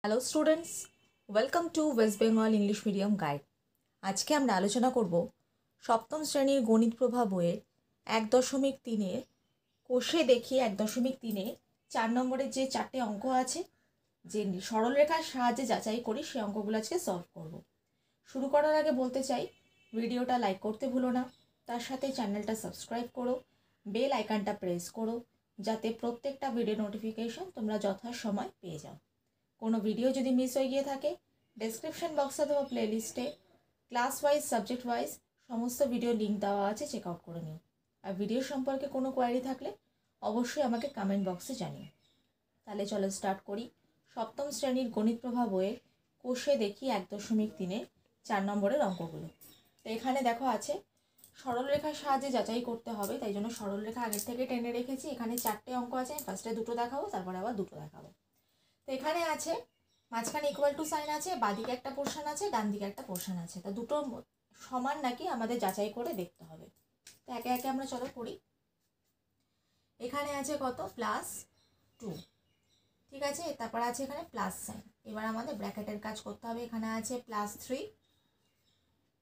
Hello students, welcome to West Bengal English medium guide. আজকে আমরা আলোচনা করব সপ্তম শ্রেণীর গণিত প্রভা বইয়ের 1.3-এর কোষে দেখি 1.3-এ 4 নম্বরের যে 4টে অঙ্ক আছে, যে সরলরেখার সাহায্যে যাচাই করি, সেই অঙ্কগুলো আজকে সলভ করব। শুরু করার আগে বলতে চাই, ভিডিওটা লাইক করতে ভুলো না, তার সাথে চ্যানেলটা সাবস্ক্রাইব করো, বেল আইকনটা প্রেস করো, যাতে প্রত্যেকটা ভিডিও নোটিফিকেশন তোমরা যথাসময় পেয়ে যাও। কোনো ভিডিও যদি মিস হয়ে গিয়ে থাকে, ডেসক্রিপশন বক্স অথবা প্লেলিস্টে ক্লাস ওয়াইজ সাবজেক্ট ওয়াইজ সমস্ত ভিডিও লিঙ্ক দেওয়া আছে, চেক আউট করে নিও। আর ভিডিও সম্পর্কে কোনো কোয়ারি থাকলে অবশ্যই আমাকে কমেন্ট বক্সে জানিও। তাহলে চলো স্টার্ট করি। সপ্তম শ্রেণীর গণিত প্রভা বইয়ের কোষে দেখি 1.3-এর 4 নম্বরের অঙ্কগুলো। তো এখানে দেখো আছে সরলরেখার সাহায্যে যাচাই করতে হবে, তাই জন্য সরলরেখা আগের থেকে টেনে রেখেছি। এখানে 4টে অঙ্ক আছে, ফার্স্টে 2টো দেখাবো, তারপরে আবার 2টো দেখাবো। তো এখানে আছে মাঝখানে ইকুয়াল টু সাইন আছে, বাঁদিকে একটা পোর্শন আছে, ডান দিকে একটা পোর্শন আছে। তা দুটো সমান নাকি আমাদের যাচাই করে দেখতে হবে। তো একে একে আমরা চলো করি। এখানে আছে কত, +2, ঠিক আছে। তারপর আছে এখানে প্লাস সাইন। এবার আমাদের ব্র্যাকেটের কাজ করতে হবে। এখানে আছে +3,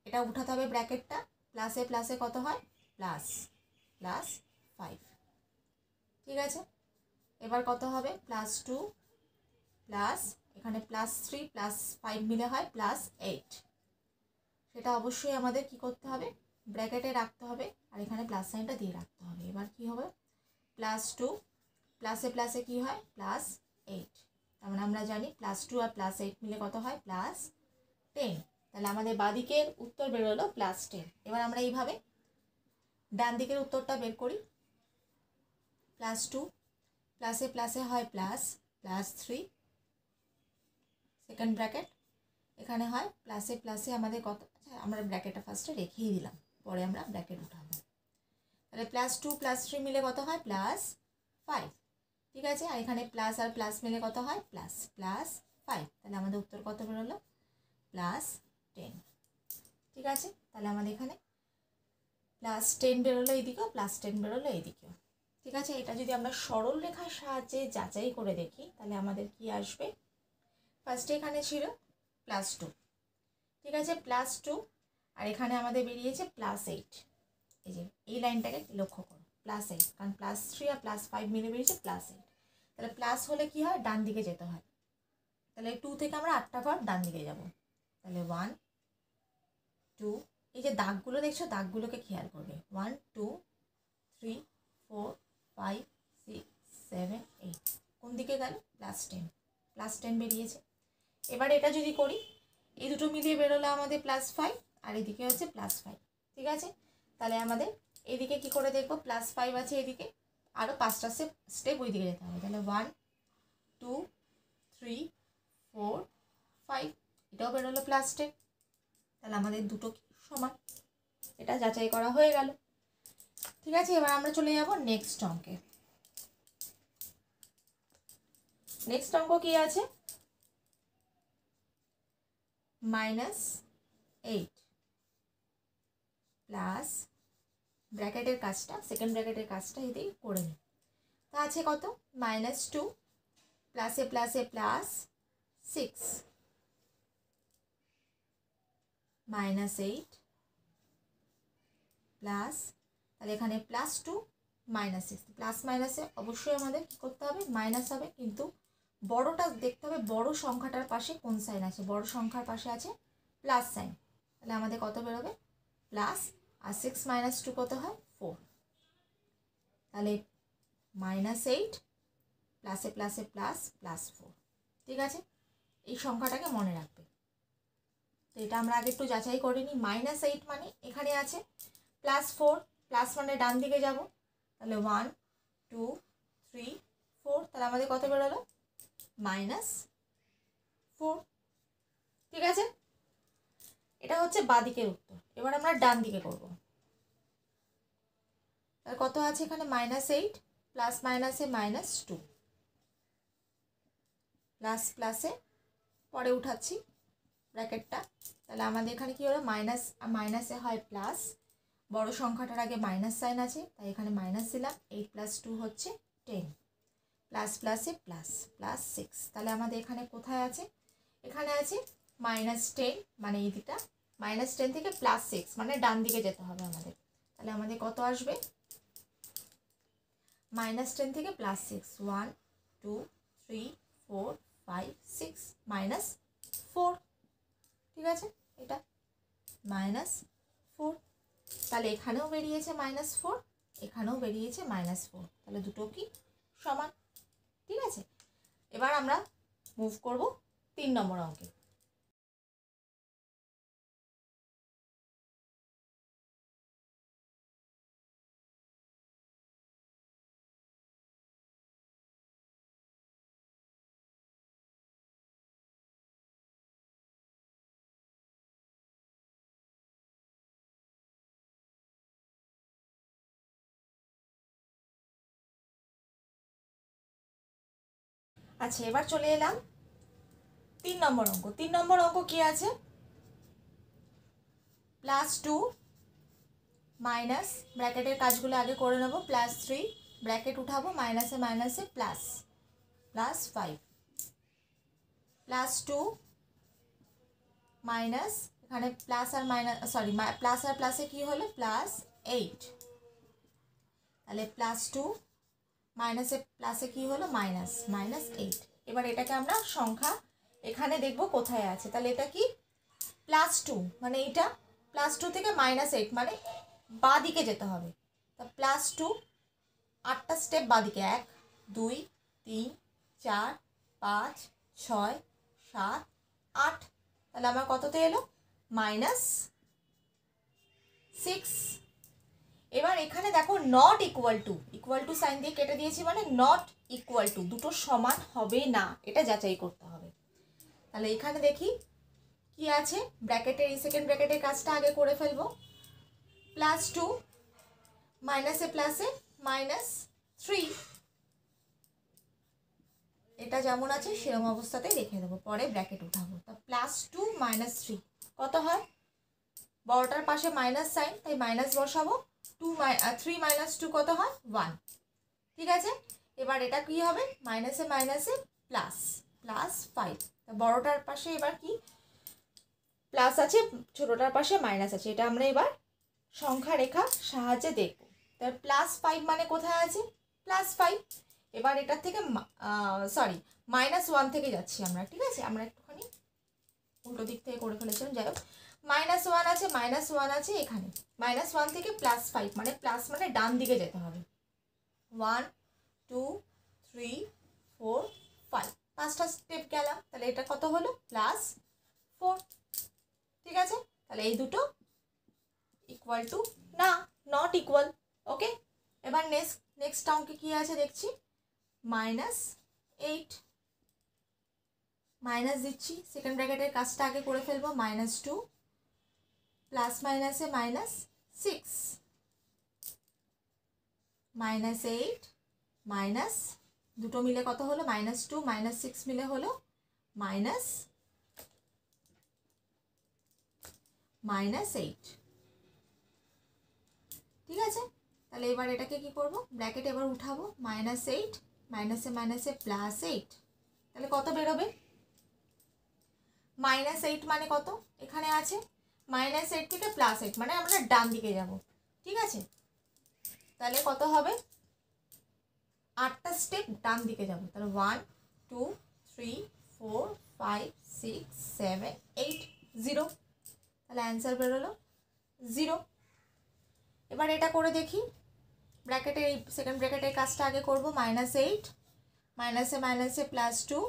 এটা উঠাতে হবে ব্র্যাকেটটা। প্লাসে প্লাসে কত হয়, +5, ঠিক আছে। এবার কত হবে, +2 প্লাস এখানে +3 +5 মিলে হয় +8। সেটা অবশ্যই আমাদের কি করতে হবে, ব্র্যাকেটে রাখতে হবে, আর এখানে প্লাস সাইনটা দিয়ে রাখতে হবে। এবার কি হবে, +2 প্লাসে প্লাসে কি হয়, +8। তার মানে আমরা জানি +2 আর +8 মিলে কত হয়, +10। তাহলে আমাদের বাঁদিকের উত্তর বেরোলো +10। এবার আমরা এইভাবে ডান দিকের উত্তরটা বের করি। +2 প্লাসে প্লাসে হয় +3, সেকেন্ড ব্র্যাকেট, এখানে হয় প্লাসে প্লাসে আমাদের কত, আমরা ব্র্যাকেটটা ফার্স্টে রেখেই দিলাম, পরে আমরা ব্র্যাকেট উঠাবো। তাহলে +2 +3 মিলে কত হয়, +5, ঠিক আছে। আর এখানে প্লাস আর প্লাস মিলে কত হয়, +5। তাহলে আমাদের উত্তর কত বেরোলো, +10, ঠিক আছে। তাহলে আমাদের এখানে +10 বেরোলো এইদিকেও, +10 বেরোলো এইদিকেও, ঠিক আছে। এটা যদি আমরা সরল রেখার সাহায্যে যাচাই করে দেখি, তাহলে আমাদের কি আসবে, ফার্স্টে এখানে ছিল +2, ঠিক আছে, +2, আর এখানে আমাদের বেরিয়েছে +8। এই যে এই লাইনটাকে লক্ষ্য করো, +8, কারণ +3 আর +5 মিলে বেরিয়েছে +8। তাহলে প্লাস হলে কি হয়, ডান দিকে যেতে হয়। তাহলে 2 থেকে আমরা 8টা ঘর ডান দিকে যাব। তাহলে 1 2, এই যে দাগগুলো দেখছো, দাগগুলোকে খেয়াল করবে। 1 2 3 4 5 6 7 8, কোন দিকে গেল, +10 বেরিয়েছে। এবার এটা যদি করি, এই দুটো মিলিয়ে বেরোলো আমাদের +5, আর এদিকে হচ্ছে +5, ঠিক আছে। তাহলে আমাদের এদিকে কি করে দেখবো, +5 আছে এদিকে, আরও 5টা স্টেপ ওই দিকে যেতে হবে। তাহলে 1 2 3 4 5, এটাও বেরোলো +10। তাহলে আমাদের দুটো সমান, এটা যাচাই করা হয়ে গেল, ঠিক আছে। এবার আমরা চলে যাব নেক্সট অঙ্কে। নেক্সট অঙ্ক কি আছে, -8 প্লাস ব্র্যাকেটের কাজটা, সেকেন্ড ব্র্যাকেটের কাজটা এদিকে করে নিই। তা আছে কত, -2 প্লাসে প্লাসে +6 -8 প্লাস, তাহলে এখানে +2 -6, প্লাস মাইনাসে অবশ্যই আমাদের কী করতে হবে, মাইনাস হবে, কিন্তু বড়টা দেখতে হবে, বড় সংখ্যাটার পাশে কোন সাইন আছে, বড় সংখ্যার পাশে আছে প্লাস সাইন। তাহলে আমাদের কত বেরোবে, প্লাস, আর 6 - 2 কত হয়, 4। তাহলে -8 প্লাসে প্লাসে +4, ঠিক আছে। এই সংখ্যাটাকে মনে রাখবে। তো এটা আমরা আগে একটু যাচাই করে নিই। -8 মানে এখানে আছে +4, প্লাস মানে ডান দিকে যাব। তাহলে 1 2 3 4, তাহলে আমাদের কত বেরোলো, -4, ঠিক আছে। এটা হচ্ছে বাঁদিকের উত্তর। এবার আমরা ডান দিকে করব। তাহলে কত আছে এখানে, -8 প্লাস মাইনাসে -2, প্লাস প্লাসে পরে উঠাচ্ছি ব্র্যাকেটটা। তাহলে আমাদের এখানে কি হলো, মাইনাস মাইনাসে হয় প্লাস, বড় সংখ্যাটার আগে মাইনাস সাইন আছে, তাই এখানে মাইনাস দিলাম। 8 + 2 হচ্ছে 10, প্লাস প্লাসে প্লাস প্লাস 6, তাহলে আমাদের এখানে কোথায় আছে, এখানে আছে -10, মানে এই দিকটা -10 থেকে +6, মানে ডান দিকে যেতে হবে আমাদের। তাহলে আমাদের কত আসবে, -10 থেকে +6, 1 2 3 4 5 6 -4, ঠিক আছে, এটা -4, তাহলে এখানেও বেরিয়েছে -4, এখানেও বেরিয়েছে -4, তাহলে দুটো কি সমান, ঠিক আছে। এবার আমরা মুভ করব 3 নম্বর অঙ্কে। আচ্ছা, এবার চলে এলাম 3 নম্বর অঙ্ক। 3 নম্বর অঙ্ক কি আছে, +2 মাইনাস, ব্র্যাকেটের কাজগুলো আগে করে নেব, +3 ব্র্যাকেট উঠাবো, মাইনাসে মাইনাসে প্লাস +5, +2 মাইনাস, এখানে প্লাস আর মাইনাস, সরি প্লাস আর প্লাসে কি হলো +8, তাহলে +2 মাইনাসে প্লাসে কি হলো -8। এবার এটাকে আমরা সংখ্যা এখানে দেখব কোথায় আছে, তাহলে এটা কি +2, মানে এটা +2 থেকে -8, মানে বাঁ দিকে যেতে হবে। তা +2 8টা স্টেপ বাঁ দিকে, 1 2 3 4 5 6 7 8, তাহলে আমার কততে এলো -6। এবার এখানে দেখো নট ইকুয়াল টু সাইন দিয়ে কেটে দিয়েছি, মানে নট ইকুয়াল টু, দুটো সমান হবে না, এটা যাচাই করতে হবে। তাহলে এখানে দেখি কি আছে, ব্র্যাকেটের এই সেকেন্ড ব্র্যাকেটের কাজটা আগে করে ফেলবো, +2 মাইনাসে প্লাসে -3, এটা যেমন আছে সেরকম অবস্থাতেই রেখে দেবো, পরে ব্র্যাকেট উঠাবো। তা +2 -3 কত হয়, বড়টার পাশে মাইনাস সাইন, তাই মাইনাস বসাবো, 3 - 2 কত হয় 1, ঠিক আছে। এবার এটা কি হবে, মাইনাসে মাইনাসে প্লাস +5, তা বড়টার পাশে এবার কি প্লাস আছে, ছোটটার পাশে মাইনাস আছে, এটা আমরা এবার সংখ্যা রেখার সাহায্যে দেখব। তার +5 মানে কোথায় আছে, +5, এবার এটার থেকে সরি -1 থেকে যাচ্ছি আমরা, ঠিক আছে, আমরা একটুখানি উল্টো দিক থেকে করে ফেলেছিলাম, যাই হোক -1 আছে, -1 আছে এখানে, -1 থেকে +5, মানে প্লাস মানে ডান দিকে যেতে হবে, 1 2 3 4 5, 5টা স্টেপ গেলাম, তাহলে এটা কত হলো +4, ঠিক আছে। তাহলে এই দুটো ইকুয়াল টু না, নট ইকুয়াল, ওকে। এবার নেক্সট অঙ্কে কি আছে দেখছি, -8, মাইনাস দিচ্ছি, সেকেন্ড ব্র্যাকেটের কাজটা আগে করে ফেলবো, -2 প্লাস মাইনাসে -6, -8 মাইনাস, দুটো মিলে কত হলো, -2 -6 মিলে হলো -8, ঠিক আছে। তাহলে এবার এটাকে কি করব, ব্র্যাকেট এবার উঠাবো, -8 মাইনাসে মাইনাসে +8, তাহলে কত বেরোবে, -8 মানে কত, এখানে আছে -8 থেকে +8, মানে আমরা ডান দিকে যাব, ঠিক আছে। তাহলে কত হবে, 8টা স্টেপ ডান দিকে যাব, তাহলে 1 2 3 4 5 6 7 8 0, তাহলে অ্যান্সার বেরোলো 0। এবার এটা করে দেখি, ব্র্যাকেটের এই সেকেন্ড ব্র্যাকেটের কাজটা আগে করব, -8 মাইনাসে মাইনাসে +2,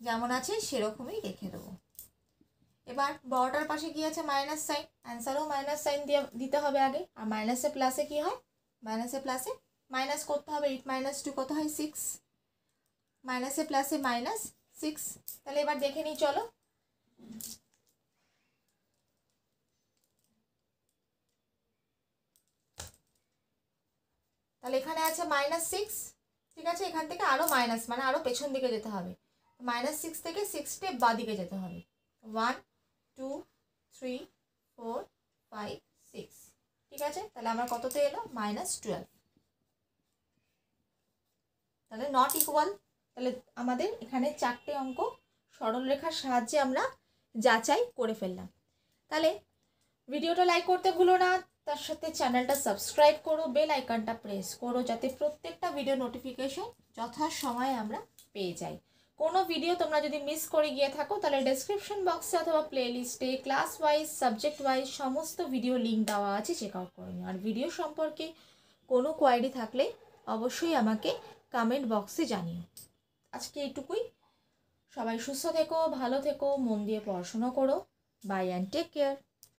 যেমন আছে সেরকমই রেখে দেবো। এবার বড়টার পাশে কি আছে, মাইনাস সাইন, অ্যান্সারও মাইনাস সাইন দিয়ে দিতে হবে আগে, আর মাইনাসে প্লাসে কি হয়, মাইনাসে প্লাসে মাইনাস করতে হবে, 8 - 2 কত হয় 6, মাইনাসে প্লাসে -6, তাহলে এবার দেখে নিই চলো, তাহলে এখানে আছে -6, ঠিক আছে, এখান থেকে আরও মাইনাস, মানে আরও পেছন দিকে যেতে হবে, -6 থেকে 6 স্টেপ বাঁ দিকে যেতে হবে, 1 2 3 4 5 6, ঠিক আছে। তাহলে আমার কততে এলো, -12, তাহলে নট ইকুয়াল। তাহলে আমাদের এখানে 4টে অঙ্ক সরলরেখার সাহায্যে আমরা যাচাই করে ফেললাম। তাহলে ভিডিওটা লাইক করতে ভুলো না, তার সাথে চ্যানেলটা সাবস্ক্রাইব করো, বেল আইকনটা প্রেস করো, যাতে প্রত্যেকটা ভিডিও নোটিফিকেশন যথাসময়ে আমরা পেয়ে যাই। কোনো ভিডিও তোমরা যদি মিস করে গিয়ে থাকো তাহলে ডেসক্রিপশন বক্সে অথবা প্লেলিস্টে ক্লাস ওয়াইজ সাবজেক্ট ওয়াইজ সমস্ত ভিডিও লিঙ্ক দেওয়া আছে, চেক আউট করে নিও। আর ভিডিও সম্পর্কে কোনো কোয়ারি থাকলে অবশ্যই আমাকে কমেন্ট বক্সে জানিও। আজকে এইটুকুই। সবাই সুস্থ থেকো, ভালো থেকো, মন দিয়ে পড়াশোনা করো। Bye and take care.